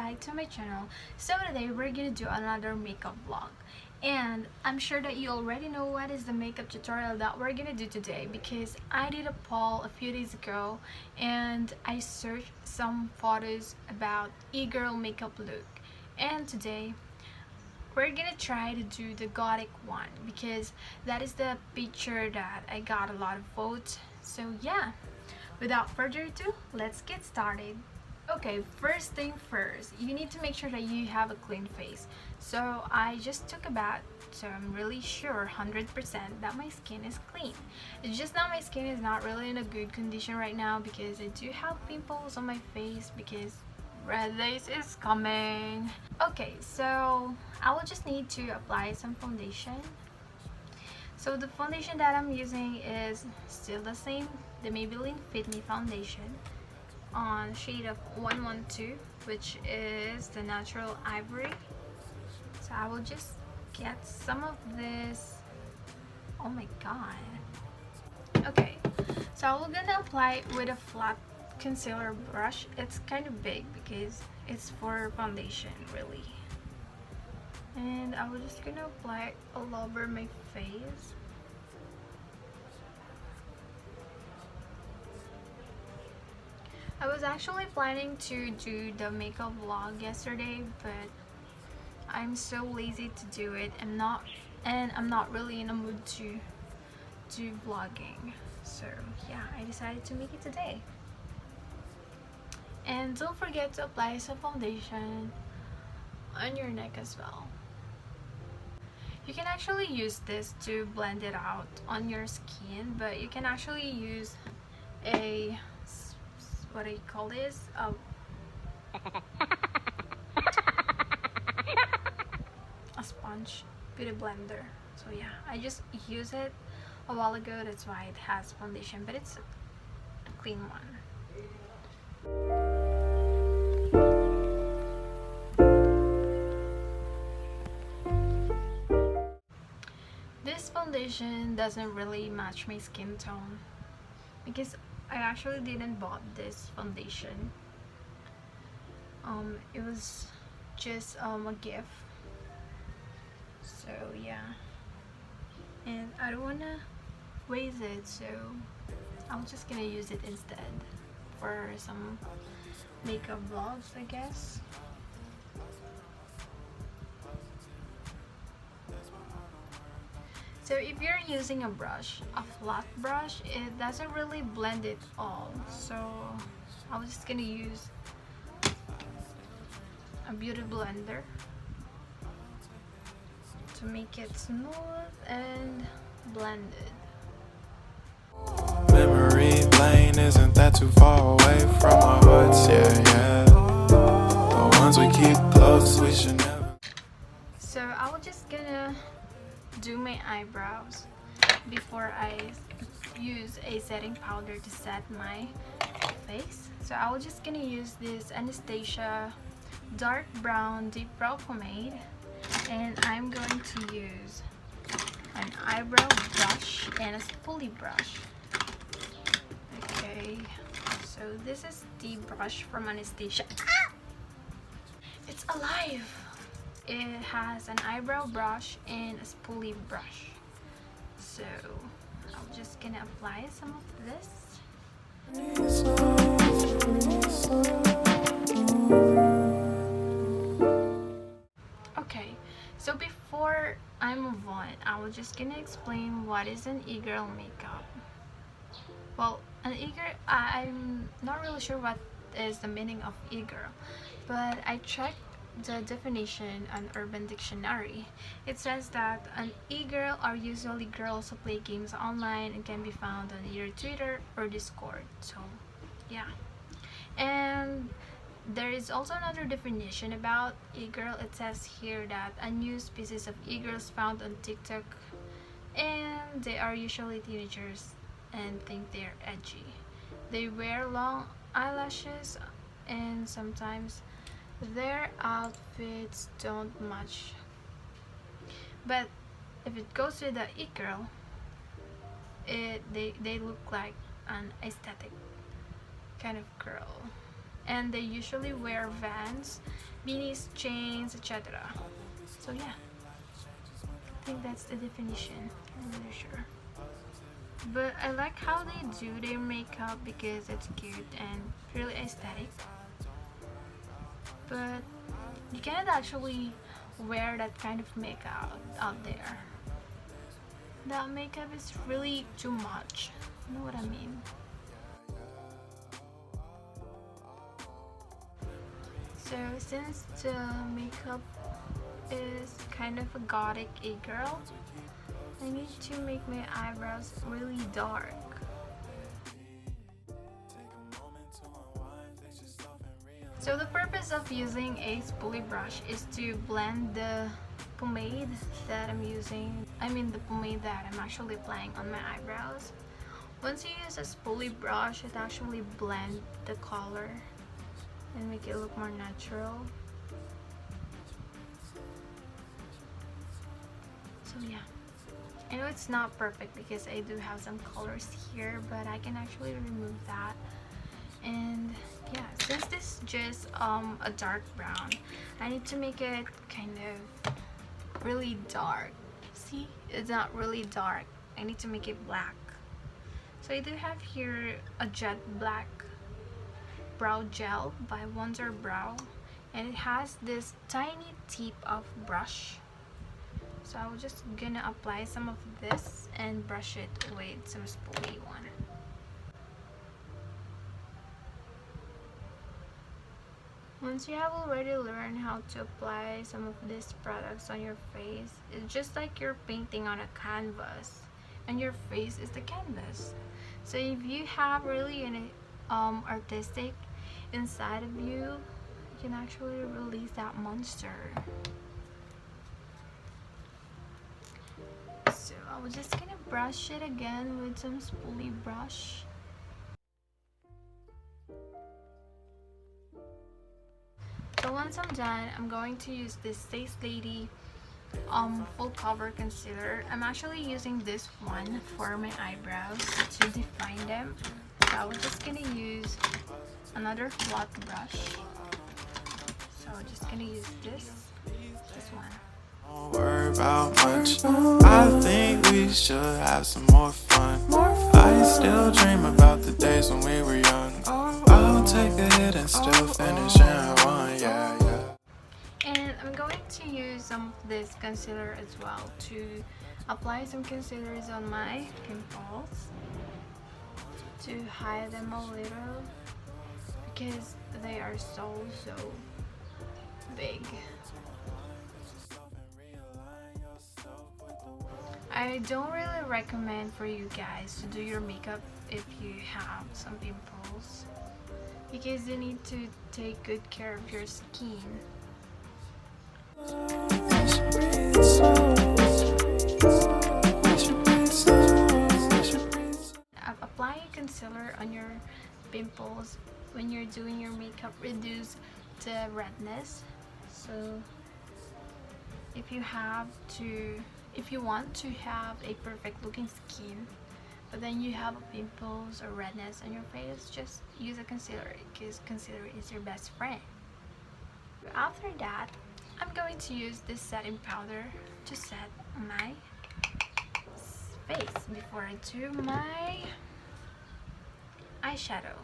back to my channel. So today we're gonna do another makeup vlog, and I'm sure that you already know what is the makeup tutorial that we're gonna do today, because I did a poll a few days ago and I searched some photos about e-girl makeup look, and today we're gonna try to do the gothic one because that is the picture that I got a lot of votes. So yeah, without further ado, let's get started. Okay, first thing first, you need to make sure that you have a clean face. So I just took a bath, so I'm really sure 100% that my skin is clean. It's just that my skin is not really in a good condition right now because I do have pimples on my face because red days is coming. Okay, so I will just need to apply some foundation. So the foundation that I'm using is still the same, the Maybelline Fit Me foundation on shade of 112, which is the natural ivory. So I will just get some of this. Oh my god. Okay, so I'm gonna apply it with a flat concealer brush. It's kind of big because it's for foundation really, and I was just gonna apply it all over my face. I was actually planning to do the makeup vlog yesterday, but I'm so lazy to do it. I'm not really in a mood to do vlogging. So yeah, I decided to make it today. And don't forget to apply some foundation on your neck as well. You can actually use this to blend it out on your skin, but you can actually use a, what do you call this? A sponge beauty blender. So yeah, I just used it a while ago, that's why it has foundation, but it's a clean one. This foundation doesn't really match my skin tone because I actually didn't bought this foundation. It was just a gift. So yeah, and I don't wanna waste it, so I'm just gonna use it instead for some makeup vlogs, I guess. So if you're using a brush, a flat brush, it doesn't really blend it all. So I was just gonna use a beauty blender to make it smooth and blended. Memory lane, isn't that too far away from our hearts? Yeah. The ones we keep close, we should never. So I was just gonna do my eyebrows before I use a setting powder to set my face. So I was just gonna use this Anastasia dark brown deep brow pomade, and I'm going to use an eyebrow brush and a spoolie brush. Okay, so this is the brush from Anastasia. It's alive! It has an eyebrow brush and a spoolie brush. So I'm just gonna apply some of this. Okay, so before I move on, I was just gonna explain what is an e-girl makeup. Well, an e-girl, I'm not really sure what is the meaning of e-girl, but I checked the definition on Urban Dictionary. It says that an e-girl are usually girls who play games online and can be found on either Twitter or Discord. So yeah, and there is also another definition about e-girl. It says here that unused species of e-girls found on TikTok, and they are usually teenagers and think they're edgy. They wear long eyelashes and sometimes their outfits don't match. But if it goes with the e-girl, they look like an aesthetic kind of girl. and they usually wear Vans, beanies, chains, etc. So yeah, I think that's the definition. I'm not really sure. But I like how they do their makeup because it's cute and really aesthetic. But you cannot actually wear that kind of makeup out there. That makeup is really too much. You know what I mean? So since the makeup is kind of a gothic Egirl, I need to make my eyebrows really dark. So the purpose of using a spoolie brush is to blend the pomade that I'm using. The pomade that I'm actually applying on my eyebrows. Once you use a spoolie brush, it actually blends the color and make it look more natural. So yeah, I know it's not perfect because I do have some colors here, but I can actually remove that. And yeah, since this is just a dark brown, I need to make it kind of really dark. See, it's not really dark. I need to make it black. So I do have here a jet black brow gel by Wonder Brow, and it has this tiny tip of brush. So I'm just gonna apply some of this and brush it with some spoolie one. Once you have already learned how to apply some of these products on your face, it's just like you're painting on a canvas and your face is the canvas. So if you have really an artistic inside of you, you can actually release that monster. So I was just gonna brush it again with some spoolie brush. So once I'm done, I'm going to use this Stace Lady full cover concealer. I'm actually using this one for my eyebrows to define them. So I'm just gonna use another flat brush. So I'm just gonna use this one. Don't worry about much. I think we should have some more fun. I still dream about the days when we were young. I'll take a hit and still finish in one, yeah, yeah. And I'm going to use some of this concealer as well to apply some concealers on my pimples to hide them a little because they are so big. I don't really recommend for you guys to do your makeup if you have some pimples because you need to take good care of your skin. Applying concealer on your pimples when you're doing your makeup reduce the redness. So if you want to have a perfect looking skin but then you have pimples or redness on your face, just use a concealer because concealer is your best friend. After that, I'm going to use this setting powder to set my face before I do my eyeshadow.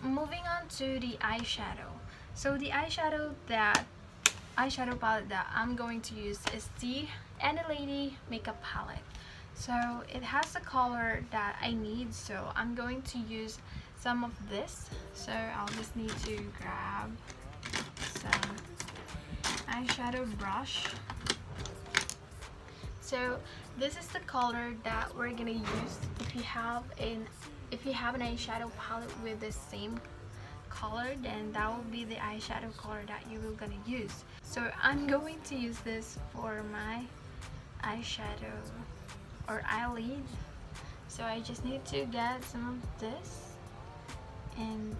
Moving on to the eyeshadow. So the eyeshadow palette that I'm going to use is the Any Lady makeup palette. So it has the color that I need, so I'm going to use some of this. So I'll just need to grab some eyeshadow brush. So this is the color that we're gonna use if you have an eyeshadow palette with the same color, then that will be the eyeshadow color that you will gonna use. So I'm going to use this for my eyeshadow or eyelid. So I just need to get some of this and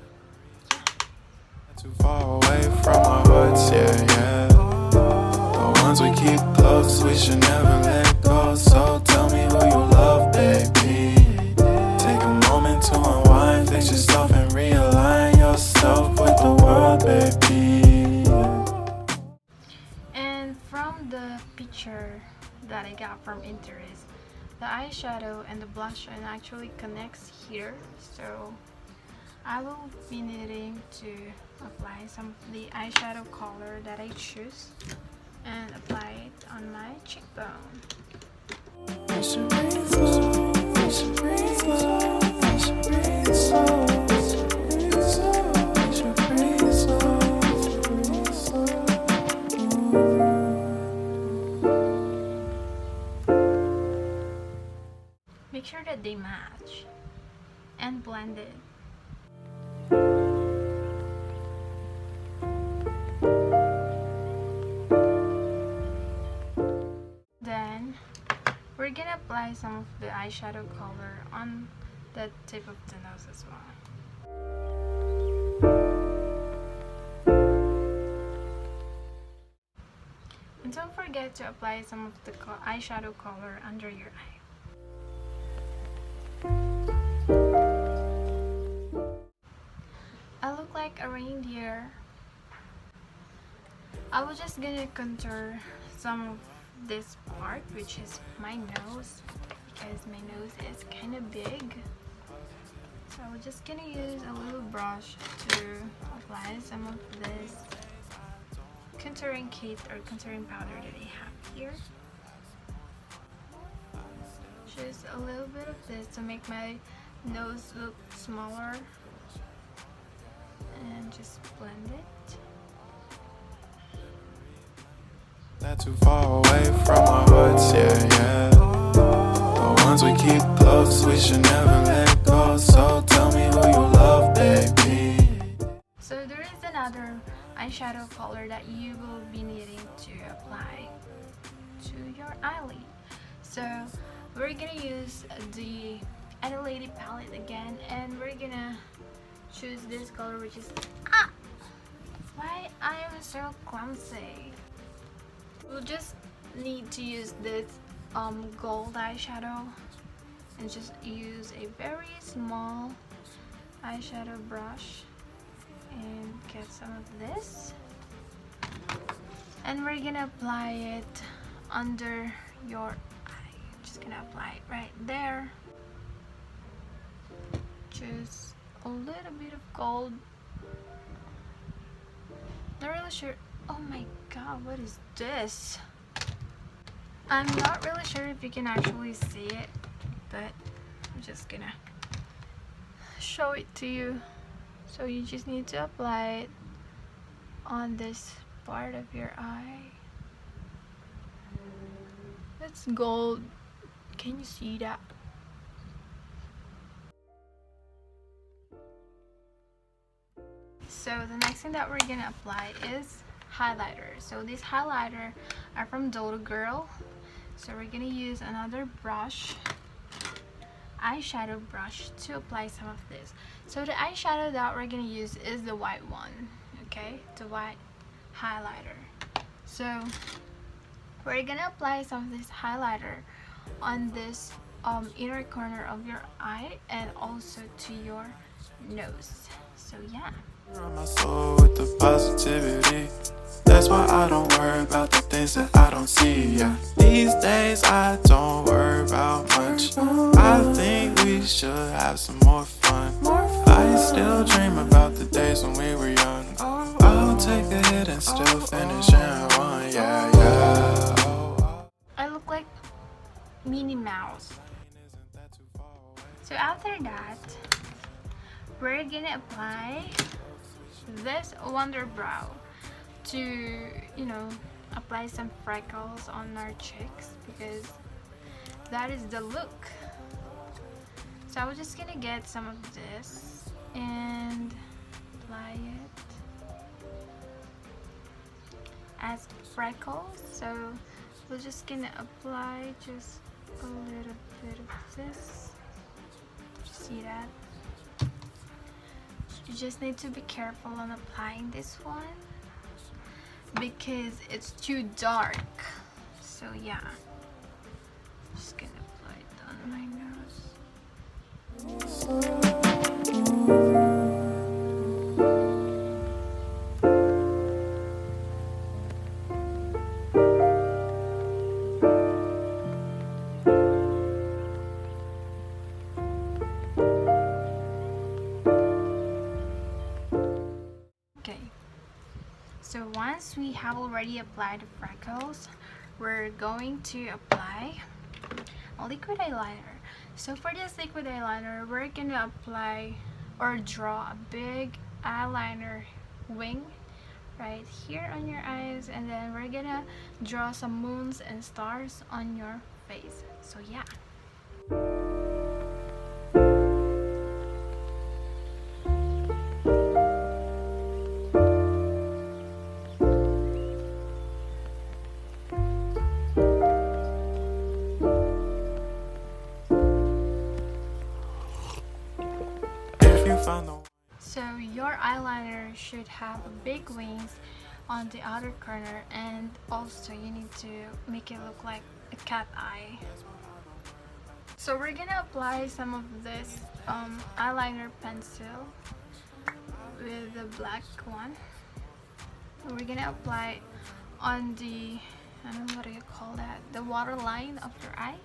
Too far away from my hoods, yeah, we should never let go. So tell me who you love, baby. Take a moment to unwind, fix yourself and realign yourself with the world, baby. And from the picture that I got from Pinterest, the eyeshadow and the blush line actually connects here, so I will be needing to apply some of the eyeshadow color that I choose and apply it on my cheekbone. We should breathe slow, we should breathe slow, we should breathe slow, we should breathe slow, we should breathe slow, breathe slow. Make sure that they match and blend it. Then we're gonna apply some of the eyeshadow color on the tip of the nose as well. And don't forget to apply some of the eyeshadow color under your eye. I look like a reindeer. I was just gonna contour some of this part, which is my nose, because my nose is kind of big. So we're just gonna use a little brush to apply some of this contouring kit or contouring powder that I have here. Just a little bit of this to make my nose look smaller, and just blend it. Not too far away from our hearts, yeah. The ones we keep close, we should never let go. So tell me who you love, baby. So there is another eyeshadow color that you will be needing to apply to your eyelid. So we're gonna use the Adelaide palette again, and we're gonna choose this color, which is why I am so clumsy. We'll just need to use this gold eyeshadow and just use a very small eyeshadow brush and get some of this, and we're gonna apply it under your eye. Just gonna apply it right there. Just a little bit of gold. Not really sure. Oh my god, what is this? I'm not really sure if you can actually see it, but I'm just gonna show it to you. So you just need to apply it on this part of your eye. That's gold. Can you see that? So the next thing that we're gonna apply is highlighter. So these highlighter are from Egirl. So we're gonna use another brush, eyeshadow brush, to apply some of this. So the eyeshadow that we're gonna use is the white one, okay? The white highlighter. So we're gonna apply some of this highlighter on this inner corner of your eye and also to your nose. So yeah. On my soul with the positivity. That's why I don't worry about the things that I don't see, yeah. These days I don't worry about much. I think we should have some more fun. I still dream about the days when we were young. I'll take a hit and still finish in one, yeah. I look like Minnie Mouse. So after that, we're gonna apply this Wonder Brow to, you know, apply some freckles on our cheeks, because that is the look. So I was just gonna get some of this and apply it as freckles. So we're just gonna apply just a little bit of this. See that? You just need to be careful on applying this one because it's too dark. So So yeah, just gonna apply it on my nose. Okay, so once we have already applied the freckles, we're going to apply a liquid eyeliner. So for this liquid eyeliner, we're gonna apply or draw a big eyeliner wing right here on your eyes, and then we're gonna draw some moons and stars on your face. So yeah. So your eyeliner should have big wings on the outer corner, and also you need to make it look like a cat eye. So we're gonna apply some of this eyeliner pencil with the black one. We're gonna apply on the, I don't know what do you call that, the waterline of your eye.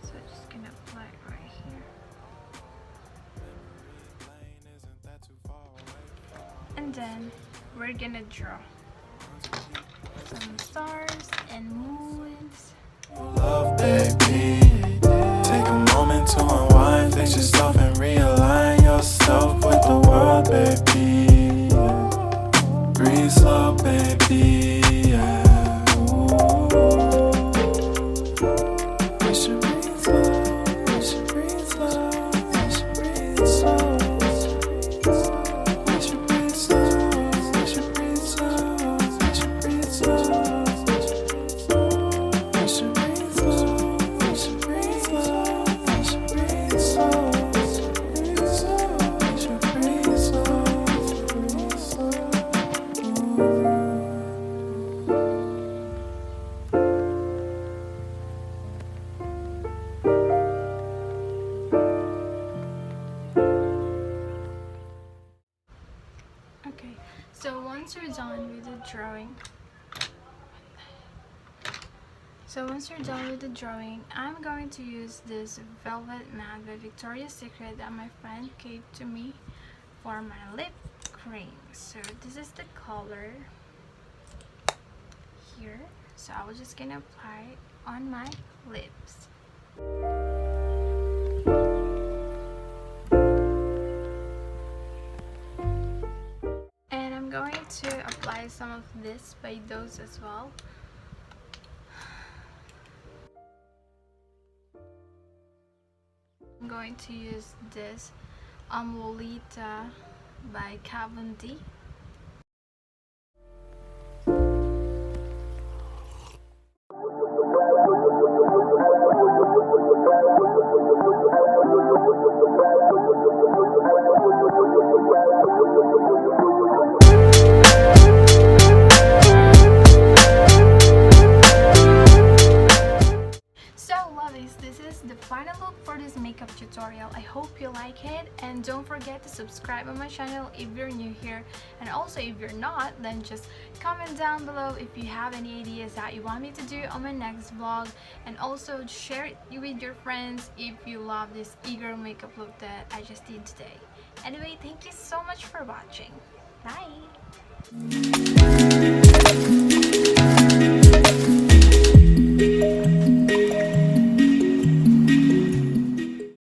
So just gonna apply it right here. And then we're gonna draw some stars and moons. Love, baby. Take a moment to unwind, fix yourself and realign yourself with the world, baby. Breathe slow, baby. Yeah. We should breathe slow. We should breathe slow. We should breathe slow. We should breathe slow. We should breathe slow. We should breathe slow. We should breathe slow. We should breathe slow. We should breathe slow. We should breathe slow. Okay, so once you're done with the drawing, I'm going to use this velvet matte by Victoria's Secret that my friend gave to me for my lip cream. So this is the color here. So I was just gonna apply it on my lips. And I'm going to apply some of this by those as well. I'm going to use this Lolita by Calvin D. So lovies, this is the final look for this makeup tutorial. I hope you like it, and don't forget to subscribe on my channel if you're new here, and also if you're not, then just comment down below if you have any ideas that you want me to do on my next vlog, and also share it with your friends if you love this Egirl makeup look that I just did today. Anyway, thank you so much for watching. Bye!